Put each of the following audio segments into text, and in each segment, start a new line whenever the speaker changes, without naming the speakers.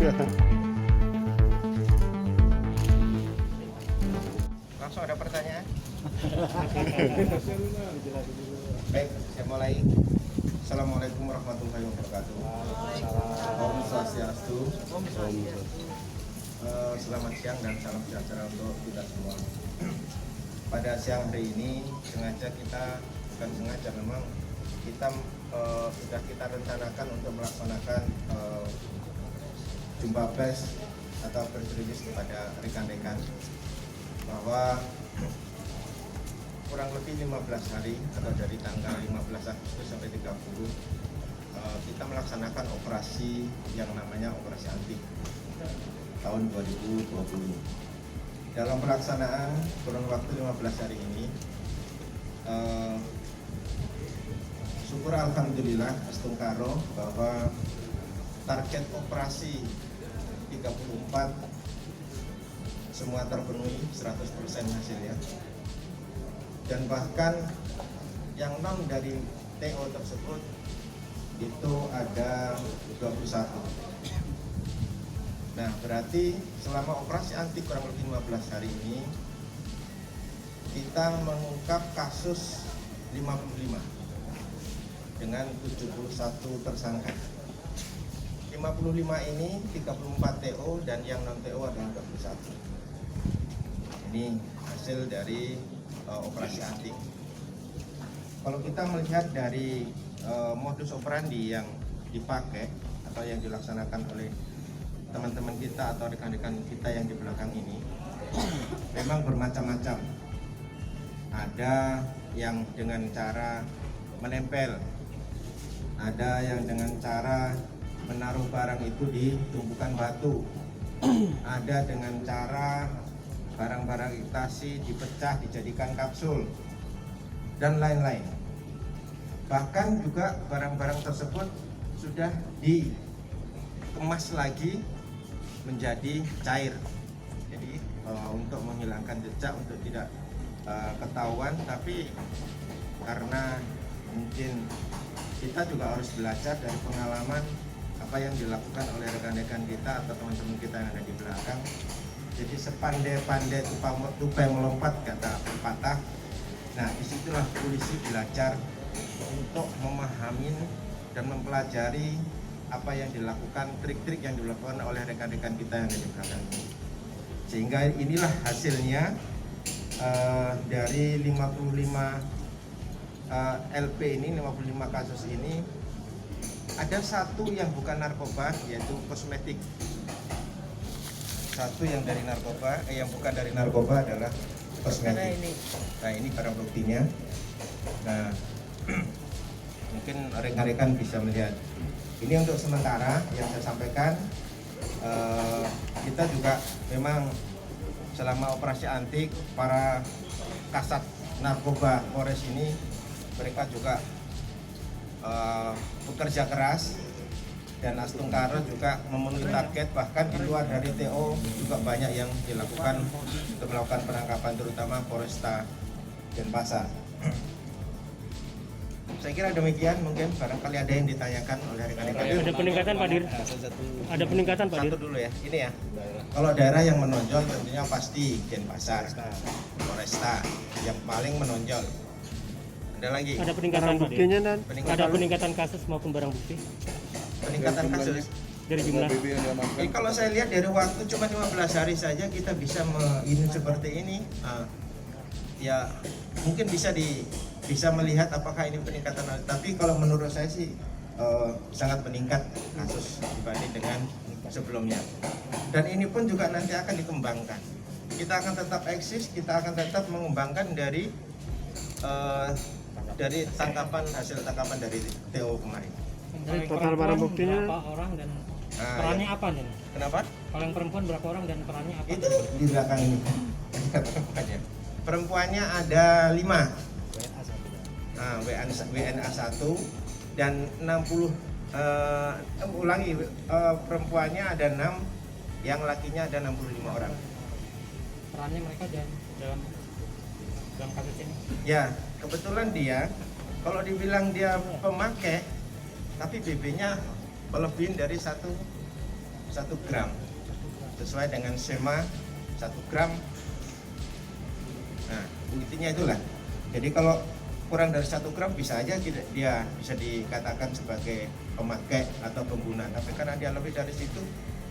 Langsung ada pertanyaan? Baik, saya mulai. Assalamualaikum warahmatullahi wabarakatuh. Om Swastiastu. Selamat siang dan salam sejahtera untuk kita semua. Pada siang hari ini bukan sengaja memang kita sudah kita rencanakan untuk melaksanakan jumpa pers atau press release kepada rekan-rekan bahwa kurang lebih 15 hari atau dari tanggal 15 Agustus sampai 30 kita melaksanakan operasi yang namanya operasi antik tahun 2020. Dalam pelaksanaan kurun waktu 15 hari ini syukur alhamdulillah Astungkaro bahwa target operasi 34 semua terpenuhi 100% hasilnya, dan bahkan yang non dari TO tersebut itu ada 21. Nah, berarti selama operasi anti kurang lebih 15 hari ini kita mengungkap kasus 55 dengan 71 tersangka. 55 ini 34 TO dan yang non TO adalah 21. Ini hasil dari operasi anti. Kalau kita melihat dari modus operandi yang dipakai atau yang dilaksanakan oleh teman-teman kita atau rekan-rekan kita yang di belakang ini, memang bermacam-macam. Ada yang dengan cara menempel, ada yang dengan cara menaruh barang itu di tumpukan batu, ada dengan cara barang-barang imitasi dipecah dijadikan kapsul, dan lain-lain. Bahkan juga barang-barang tersebut sudah dikemas lagi menjadi cair. Jadi untuk menghilangkan jejak, untuk tidak ketahuan, tapi karena mungkin kita juga harus belajar dari pengalaman apa yang dilakukan oleh rekan-rekan kita atau teman-teman kita yang ada di belakang. Jadi sepandai-pandai tupai melompat, kata pepatah. Nah, disitulah polisi belajar untuk memahami dan mempelajari apa yang dilakukan, trik-trik yang dilakukan oleh rekan-rekan kita yang ada di belakang ini. Sehingga inilah hasilnya dari 55 LP ini, 55 kasus ini, ada satu yang bukan narkoba, yaitu kosmetik. Satu yang dari narkoba, yang bukan dari narkoba adalah kosmetik. Nah, ini barang buktinya. Nah, mungkin rekan-rekan bisa melihat. Ini untuk sementara yang saya sampaikan. Kita juga memang selama operasi antik, para kasat narkoba Polres ini, mereka juga bekerja keras, dan Astungkaro juga memenuhi target. Bahkan di luar dari TO juga banyak yang dilakukan untuk melakukan penangkapan, terutama Polresta Denpasar. Saya kira demikian, mungkin barangkali ada yang ditanyakan oleh rekan-rekan.
Ada peningkatan Pak Dir? Ada peningkatan Pak Dir?
Satu dulu ya, ini ya. Kalau daerah yang menonjol tentunya pasti Denpasar, Polresta yang paling menonjol. Ada lagi?
Ada peningkatan Pak Dir? Ada peningkatan kasus maupun barang bukti?
Peningkatan kasus
Dari jumlah?
kalau saya lihat dari waktu cuma 15 hari saja kita bisa ini seperti ini. Ya mungkin bisa melihat apakah ini peningkatan, tapi kalau menurut saya sih sangat meningkat kasus dibanding dengan sebelumnya. Dan ini pun juga nanti akan dikembangkan. Kita akan tetap eksis, kita akan tetap mengembangkan dari hasil tangkapan dari TO kemarin.
Total barang buktinya berapa orang dan perannya apa nih?
Kenapa?
Kalau yang perempuan berapa orang dan perannya apa?
Itu di belakang ini. Perempuannya ada 5. WNA 1 dan 60 perempuannya ada 6, yang lakinya ada 65 orang.
Perannya mereka dalam kasus ini?
Ya, kebetulan dia, kalau dibilang dia pemakai, tapi BB-nya melebihin dari 1 1 gram sesuai dengan skema 1 gram. Nah, intinya itulah. Jadi kalau kurang dari 1 gram bisa aja dia bisa dikatakan sebagai pemakai atau pengguna. Tapi karena dia lebih dari situ,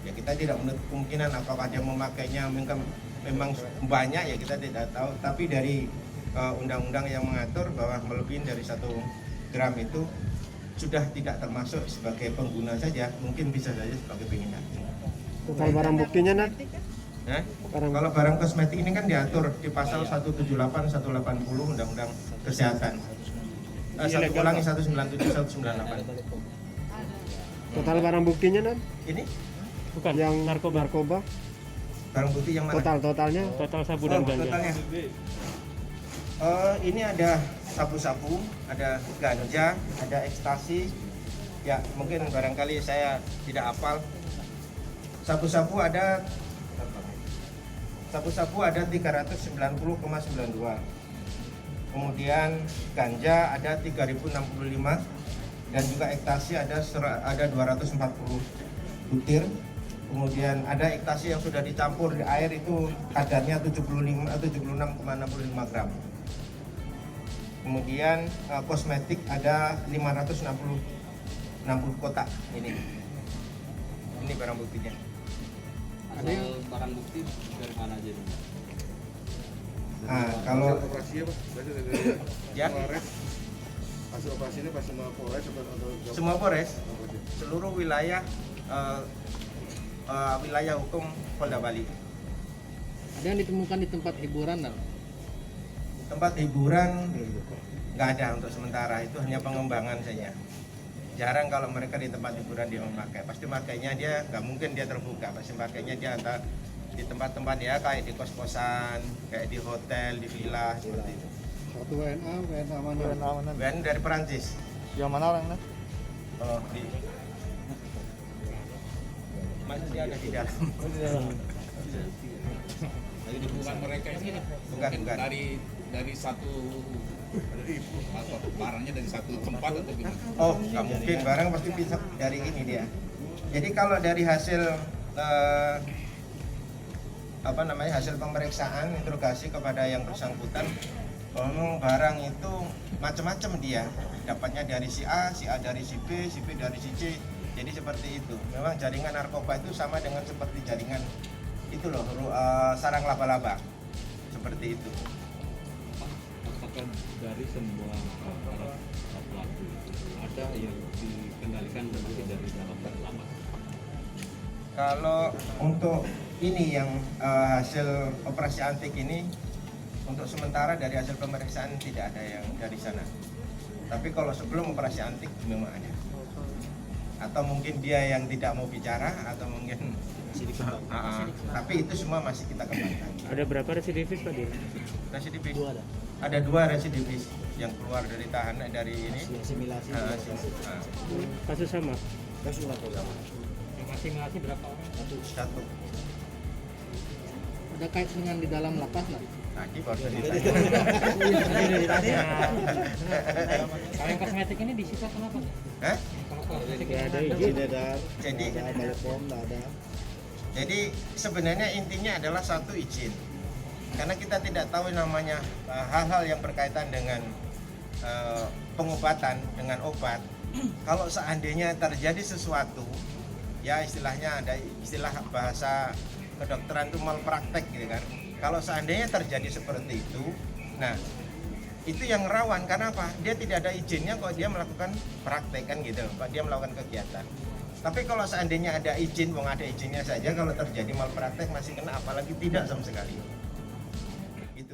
ya kita tidak menutup kemungkinan apakah dia memakainya memang banyak, ya kita tidak tahu. Tapi dari undang-undang yang mengatur bahwa melebihi dari 1 gram itu sudah tidak termasuk sebagai pengguna saja, mungkin bisa saja sebagai pengedar.
Total barang buktinya Nat?
Nah, kalau barang kosmetik ini kan diatur di pasal 178, 180 Undang-Undang Kesehatan. 197, 198.
Total barang buktinya Nat?
Ini
Bukan yang narkoba.
barang bukti yang mana?
Totalnya? Total sabu dan ganja.
Totalnya. Ini ada sabu-sabu, ada ganja, ada ekstasi. Ya, mungkin barangkali saya tidak hafal. Sabu-sabu ada 390,92. Kemudian ganja ada 3065 dan juga ekstasi ada 240 butir. Kemudian ada ekstasi yang sudah dicampur di air itu kadarnya 76,65 gram. Kemudian kosmetik ada 560 kotak ini. Ini barang buktinya.
Asal barang bukti dari mana aja nih?
Nah, kalau
operasinya Pak, berarti dari
ya
Polres. Hasil operasi ini pas semua Polres atau
semua Polres, seluruh wilayah wilayah hukum Polda Bali.
Ada yang ditemukan di tempat hiburan dan
Tempat hiburan nggak ada untuk sementara, itu hanya pengembangan saja. Jarang kalau mereka di tempat hiburan dia memakai. Pasti makainya dia nggak mungkin dia terbuka. Pasti makainya dia antara di tempat-tempat ya kayak di kos-kosan, kayak di hotel, di villa seperti itu.
satu WNA mana?
WNA dari Perancis.
Yang mana orangnya?
Oh, masih ada di dalam.
Jadi bukan mereka ini,
Bukan.
dari satu atau barangnya dari satu tempat atau gimana?
Oh, nggak mungkin, barang pasti bisa dari ini dia. Jadi kalau dari hasil hasil pemeriksaan interogasi kepada yang bersangkutan, memang barang itu macam-macam dia. Dapatnya dari si A dari si B dari si C. Jadi seperti itu. Memang jaringan narkoba itu sama dengan seperti jaringan itu loh, sarang laba-laba. Seperti itu.
Apakah dari semua para pelaku ada yang dikendalikan dan masih dari dalam dan lapas?
Kalau untuk ini yang hasil operasi antik ini, untuk sementara dari hasil pemeriksaan tidak ada yang dari sana. Tapi kalau sebelum operasi antik memang ada. Atau mungkin dia yang tidak mau bicara, atau mungkin tapi itu semua masih kita kembangkan.
Ada berapa residivis Pak dia?
Residivis? Ada 2 residivis yang keluar dari tahanan dari ini.
asimilasi.
Kasus sama?
Yang asimilasi berapa orang?
Satu.
Ada kait dengan di dalam lapas nggak?
Tadi baru ditanya.
Kalau yang kosmetik ini disita kenapa?
Hah?
Kalau kosmetik
Nggak ada
ini
izin.
Jadi sebenarnya intinya adalah satu izin, karena kita tidak tahu namanya hal-hal yang berkaitan dengan pengobatan dengan obat. Kalau seandainya terjadi sesuatu, ya istilahnya ada istilah bahasa kedokteran itu malpraktek gitu kan. Kalau seandainya terjadi seperti itu, nah itu yang rawan. Karena apa? Dia tidak ada izinnya kok dia melakukan praktek kan gitu, Pak, dia melakukan kegiatan. Tapi kalau seandainya ada izin, ada izinnya saja, kalau terjadi malpraktek masih kena, apalagi tidak sama sekali.